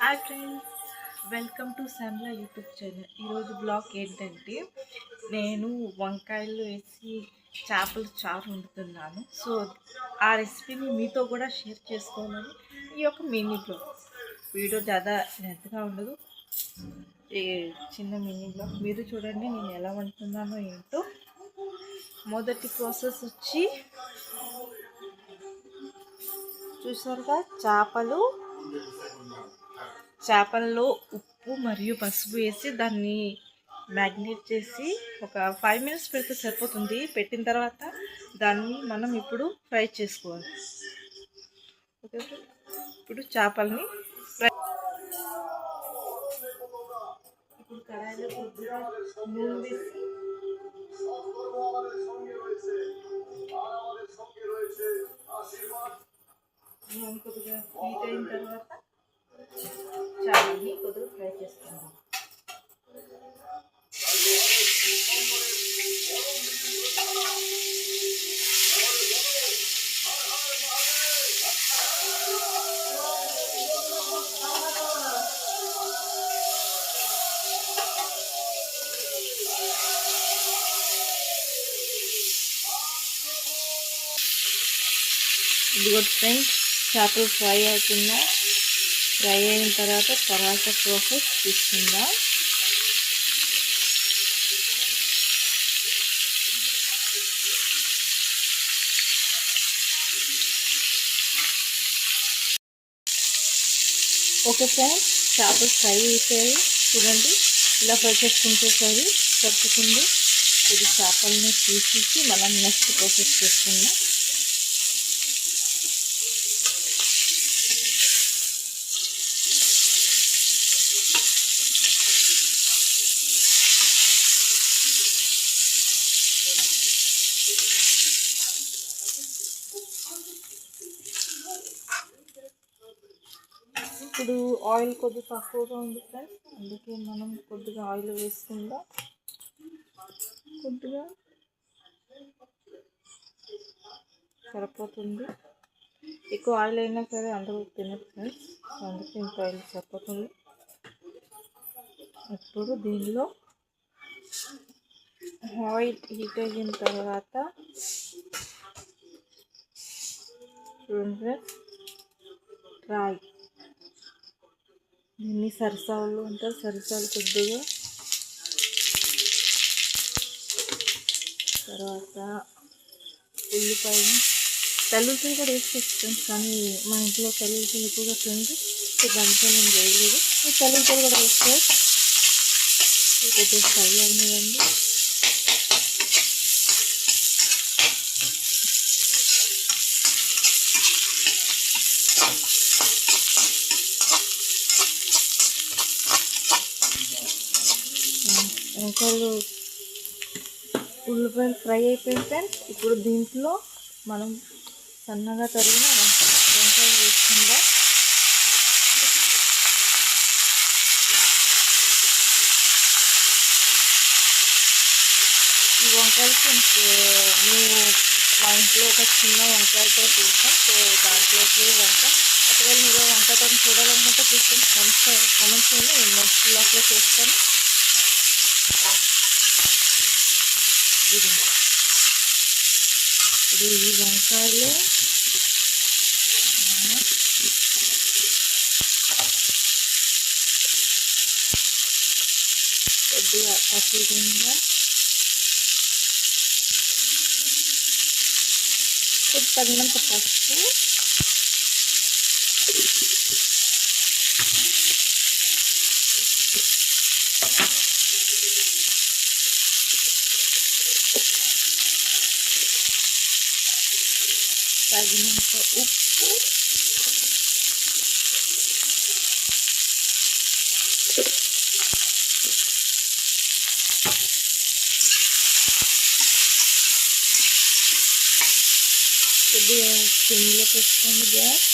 Hi friends, welcome to Shyamla YouTube channel. ఈరోజు blog ఏంటంటే నేను వంకాయలు వేసి చేపల చారు వండుతున్నాను. సో ఆ రెసిపీని మీతో కూడా షేర్ చేసుకోవాలని ఈ యొక్క మినీ బ్లాగ్. వీడియో చాలా లెంత్గా ఉండదు, ఈ చిన్న మినీ బ్లాగ్. మీరు చూడండి నేను ఎలా వండుతున్నానో ఏంటో. మొదటి ప్రాసెస్ వచ్చి చూసారుగా, చేపల్లో ఉప్పు మరియు పసుపు వేసి దాన్ని మ్యాగ్నేట్ చేసి ఒక 5 minutes పెడితే సరిపోతుంది. పెట్టిన తర్వాత దాన్ని మనం ఇప్పుడు ఫ్రై చేసుకోవాలి. ఓకే, ఇప్పుడు చేపల్ని ఫ్రై. ఇప్పుడు కడాయిలో కొద్దిగా నూనె వేసి కొద్దిగా హీట్ అయిన తర్వాత చేపల్ని కొద్దిగా ఫ్రై చేసుకుందాం. ఇదిగో ఫ్రెండ్స్, చేపలు ఫ్రై అవుతున్నాయి. ఫ్రై అయిన తర్వాత ప్రాసెస్ తీసుకుందాం. ఓకే ఫ్రెండ్స్, చేపలు ఫ్రై అయిపోయాయి. చూడండి, ఇలా ఫ్రై చేసుకుంటే సరిపోతుంది. ఇది చేపలని తీసేసి మనం నెక్స్ట్ ప్రాసెస్ చేసుకుందాం. ఇప్పుడు ఆయిల్ కొద్దిగా తక్కువగా ఉంది ఫ్రెండ్స్, అందుకే మనం కొద్దిగా ఆయిల్ వేసుకుందాం. కొద్దిగా సరిపోతుంది. ఎక్కువ ఆయిల్ అయినా సరే అందరూ తినరు ఫ్రెండ్స్, అందుకే ఇంత ఆయిల్ సరిపోతుంది. ఇప్పుడు దీనిలో ఆయిల్ హీట్ అయిన తర్వాత రాయి, దీన్ని సరిసాలు అంటారు. సరిసాలు కొద్దిగా, తర్వాత ఉల్లిపాయలు, తెల్లుల్లిపాయలు కూడా వేసుకోవచ్చు, కానీ మా ఇంట్లో తెల్లుల్లిపాయలు ఎక్కువగా తింది, దాంట్లో నేను వేయలేదు. తెల్లుల్లిపాయలు కూడా వేసుకోవచ్చు. కొద్దిగా ఫ్రై అయినదండి. వంకాయలు, ఉల్లిపాయలు ఫ్రై అయిపోయింది ఫ్రెండ్స్. ఇప్పుడు దీంట్లో మనం సన్నగా తరిగిన వంకాయలు వేసుకుందాం. ఈ వంకాయలకి మేము మా ఇంట్లో ఒక చిన్న వంకాయతో చూసాం. సో దాంట్లోకి వంకాయ, ఒకవేళ మీరు వంకాయతో చూడాలనుకుంటే ప్లీజ్ కామెంట్స్ చేయండి, నేను నెక్స్ట్ బ్లాగ్లో చేస్తాను. ఇప్పుడు ఈ వంకాయలు కొద్దిగా పసుపుగా, తగినంత పసుపు, తగినంత ఉప్పు, కొద్దిగా సిమ్లో పెట్టుకోండి గ్యాస్.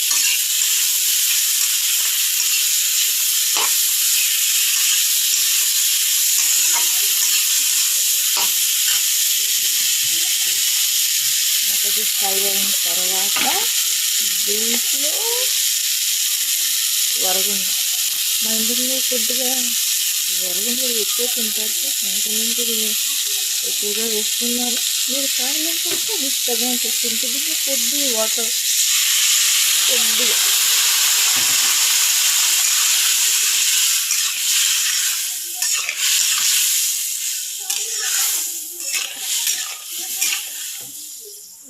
కొద్దిగా ఫ్రై అయిన తర్వాత దీంట్లో వరగుండ మా ఇంట్లో కొద్దిగా వరగంగా ఎక్కువ తింటారు, కొంతమంది ఎక్కువగా వేస్తున్నారు. మీరు కావాలనుకుంటే మీకు తగిన ఉంటుంది. కొద్దిగా వాటర్ కొద్దిగా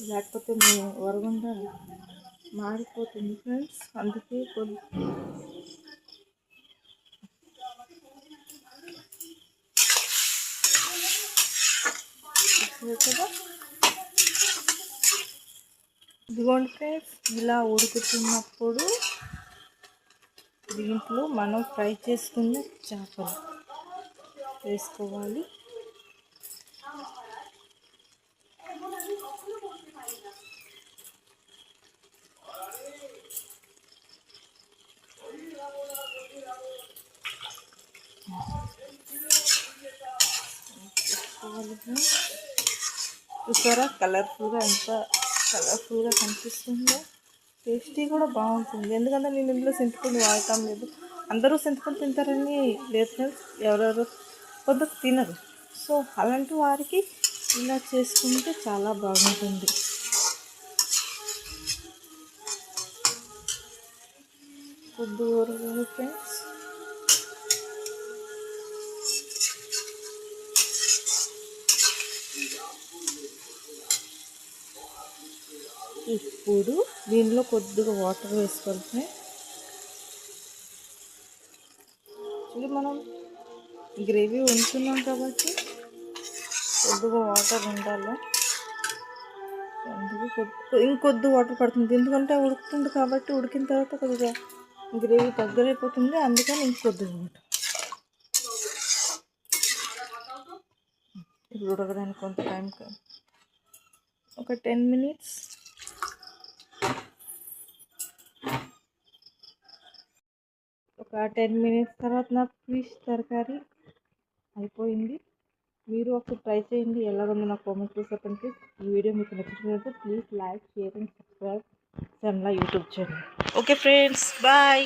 లేకపోతే మీ వరగుండా మాడిపోతుంది ఫ్రెండ్స్. అందుకే కదా ఇదిగోండి ఫ్రెండ్స్, ఇలా ఉడుకుతున్నప్పుడు దీంట్లో మనం ఫ్రై చేసుకున్న చేపలు వేసుకోవాలి. చూసారా కలర్ఫుల్గా, ఎంత కలర్ఫుల్గా కనిపిస్తుందో. టేస్టీ కూడా బాగుంటుంది, ఎందుకంటే నేను ఇందులో చింతపండు వాడటం లేదు. అందరూ చింతపండు తింటారని లేదు ఫ్రెండ్స్, ఎవరెవరు కొందరు తినరు. సో అలాంటి వారికి ఇలా చేసుకుంటే చాలా బాగుంటుంది. కొద్దిగా ఫ్రెండ్స్, ఇప్పుడు దీనిలో కొద్దిగా వాటర్ వేసుకోవాలి. ఇది మనం గ్రేవీ వండుతున్నాం కాబట్టి కొద్దిగా వాటర్ ఉండాలి. అందుకు ఇంకొద్ది వాటర్ పడుతుంది, ఎందుకంటే ఉడుకుతుంది కాబట్టి. ఉడికిన తర్వాత కొద్దిగా గ్రేవీ దగ్గరైపోతుంది, అందుకని ఇంకొద్దిగా వాటర్. ఇప్పుడు ఉడకడానికి కొంత టైం, ఒక 10 minutes. ఒక 10 minutes తర్వాత నా ఫిష్ తరకారీ అయిపోయింది. మీరు ఒకటి ట్రై చేయండి, ఎలాగుందో నాకు కామెంట్లో చెప్పండి ప్లీజ్. ఈ వీడియో మీకు నచ్చినట్లయితే please like, share and subscribe Shyamla YouTube channel. Okay friends, bye.